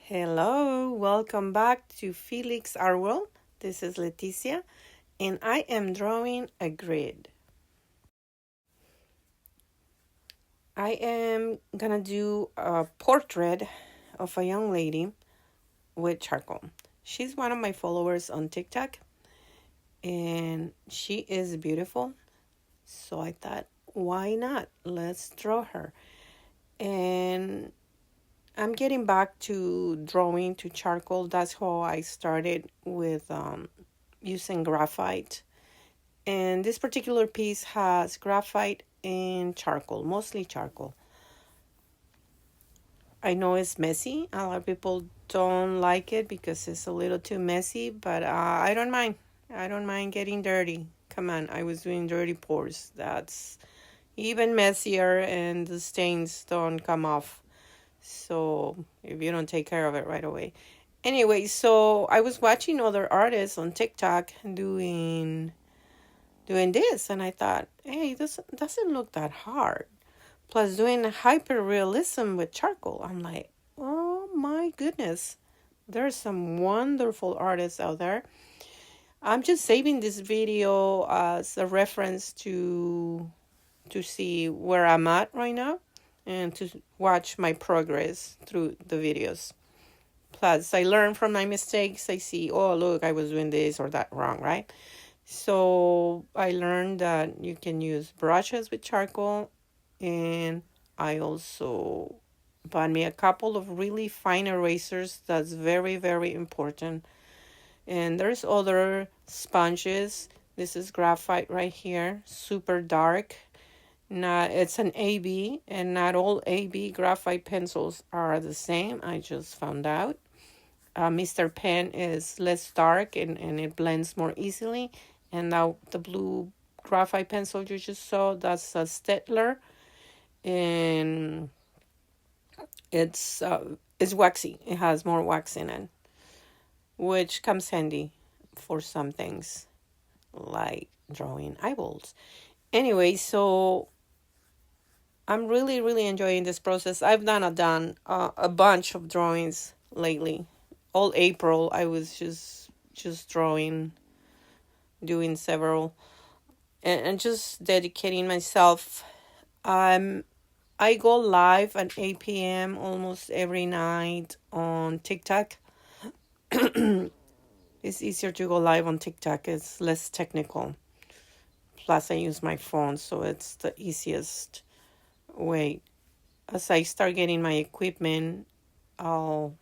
Hello, welcome back to Felix Our World. This is Leticia, and I am drawing a grid. I am gonna do a portrait of a young lady with charcoal. She's one of my followers on TikTok, and she is beautiful. So I thought, why not? Let's draw her. And I'm getting back to drawing to charcoal. That's how I started with using graphite. And this particular piece has graphite and charcoal, mostly charcoal. I know it's messy. A lot of people don't like it because it's a little too messy, but I don't mind. I don't mind getting dirty. Come on, I was doing dirty pours. That's even messier and the stains don't come off. So if you don't take care of it right away. Anyway, so I was watching other artists on TikTok doing this, and I thought, hey, this doesn't look that hard. Plus doing hyper realism with charcoal, I'm like, oh my goodness, there's some wonderful artists out there. I'm just saving this video as a reference to see where I'm at right now and to watch my progress through the videos. Plus I learn from my mistakes. I see, oh look, I was doing this or that wrong, right? So I learned that you can use brushes with charcoal, and I also bought me a couple of really fine erasers. That's very, very important. And there's other sponges. This is graphite right here, super dark. It's an AB, and not all AB graphite pencils are the same. I just found out. Mr. Pen is less dark and it blends more easily. And now the blue graphite pencil you just saw, that's a Stettler, and it's waxy. It has more wax in it, which comes handy for some things like drawing eyeballs. Anyway, so I'm really, really enjoying this process. I've done a bunch of drawings lately. All April, I was just drawing, doing several, and just dedicating myself. I go live at 8 p.m. almost every night on TikTok. It's easier to go live on TikTok. It's less technical. Plus, I use my phone, so it's the easiest way. As I start getting my equipment, I'll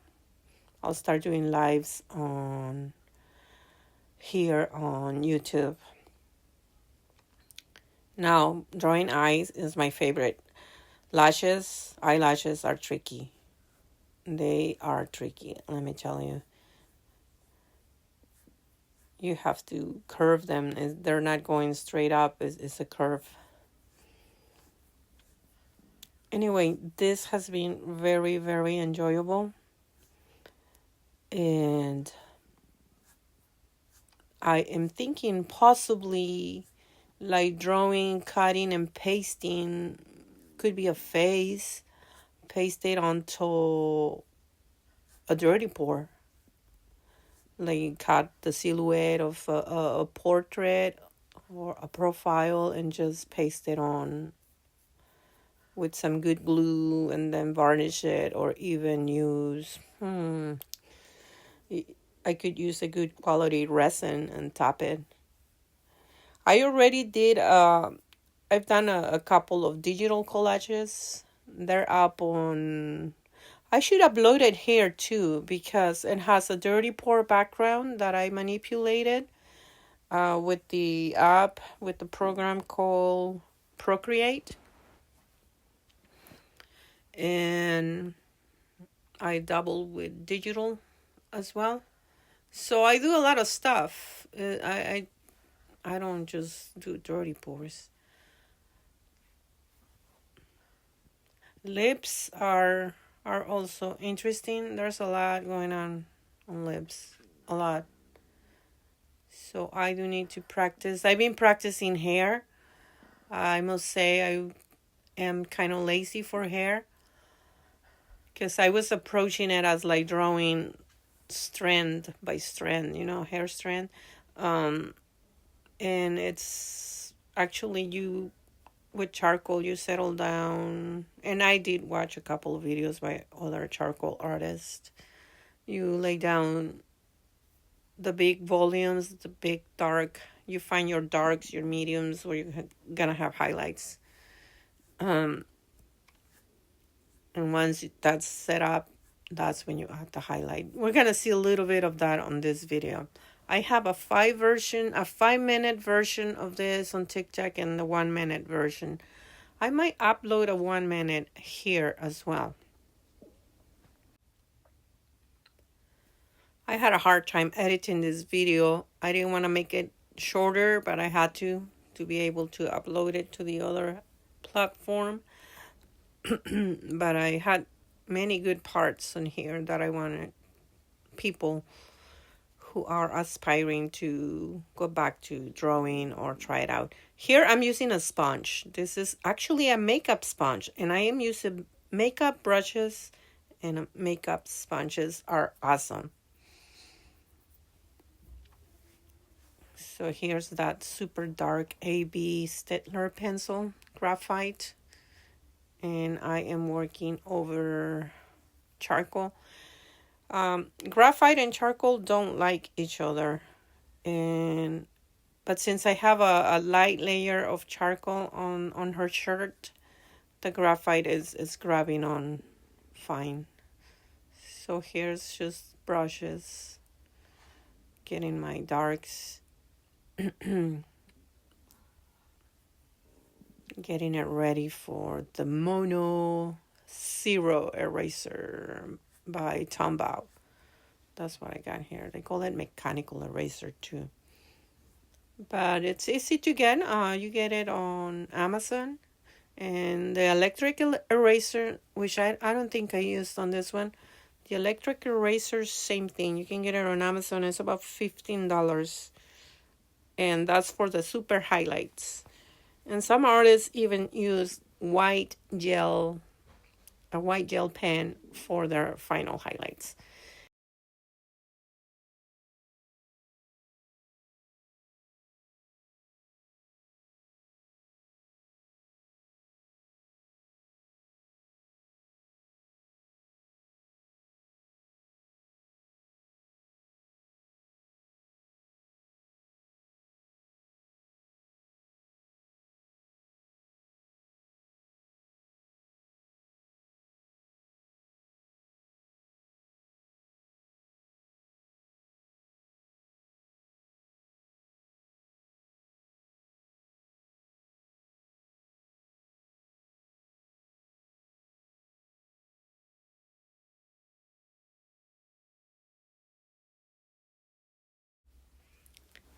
start doing lives on here on YouTube. Now, drawing eyes is my favorite. Eyelashes are tricky. They are tricky, let me tell you. You have to curve them. They're not going straight up. It's a curve. Anyway, this has been very, very enjoyable. And I am thinking possibly like drawing, cutting, and pasting. Could be a face. Paste it onto a dirty pour. Like cut the silhouette of a portrait or a profile and just paste it on with some good glue and then varnish it, or even use I could use a good quality resin and top it. I already did I've done a couple of digital collages. They're up on, I should upload it here too because it has a dirty pour background that I manipulated with the app, with the program called Procreate. And I double with digital as well. So I do a lot of stuff. I don't just do dirty pours. Lips are also interesting. There's a lot going on lips. A lot. So I do need to practice. I've been practicing hair. I must say I am kind of lazy for hair. because I was approaching it as like drawing strand by strand, hair strand. Um, and it's actually you with charcoal, you settle down. And I did watch a couple of videos by other charcoal artists. You lay down the big volumes, the big dark. You find your darks, your mediums, where you're gonna have highlights. Um, and once that's set up, that's when you add the highlight. We're gonna see a little bit of that on this video. I have a 5-minute version of this on TikTok and the 1-minute version. I might upload a 1-minute here as well. I had a hard time editing this video. I didn't want to make it shorter, but I had to be able to upload it to the other platform. But I had many good parts on here that I wanted people who are aspiring to go back to drawing or try it out. Here I'm using a sponge. This is actually a makeup sponge, and I am using makeup brushes, and makeup sponges are awesome. So here's that super dark AB Staedtler pencil, graphite, and I am working over charcoal. Graphite and charcoal don't like each other, but since I have a light layer of charcoal on her shirt, the graphite is grabbing on fine. So here's just brushes, getting my darks, getting it ready for the Mono Zero Eraser by Tombow. That's what I got here. They call it mechanical eraser too. But it's easy to get. You get it on Amazon. And the electric eraser, which I don't think I used on this one. The electric eraser, same thing. You can get it on Amazon. It's about $15. And that's for the super highlights. And some artists even use a white gel pen for their final highlights.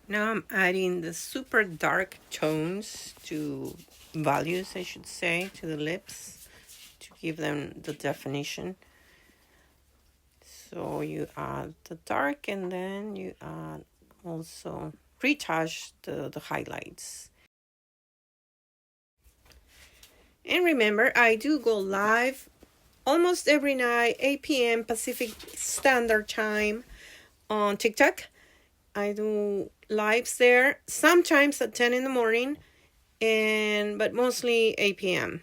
Now I'm adding the super dark tones to values, I should say, to the lips to give them the definition. So you add the dark, and then you add also retouch the highlights. And remember, I do go live almost every night, 8 p.m. Pacific Standard Time on TikTok. I do lives there, sometimes at 10 in the morning, but mostly 8 p.m.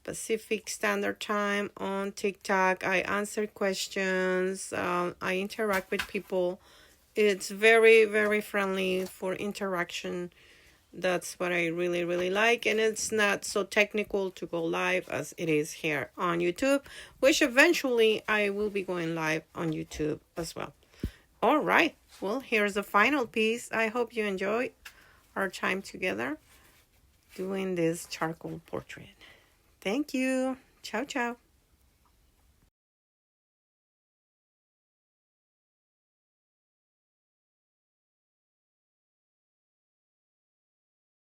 Pacific Standard Time on TikTok. I answer questions. I interact with people. It's very, very friendly for interaction. That's what I really, really like. And it's not so technical to go live as it is here on YouTube, which eventually I will be going live on YouTube as well. All right. Well, here's the final piece. I hope you enjoyed our time together doing this charcoal portrait. Thank you. Ciao, ciao.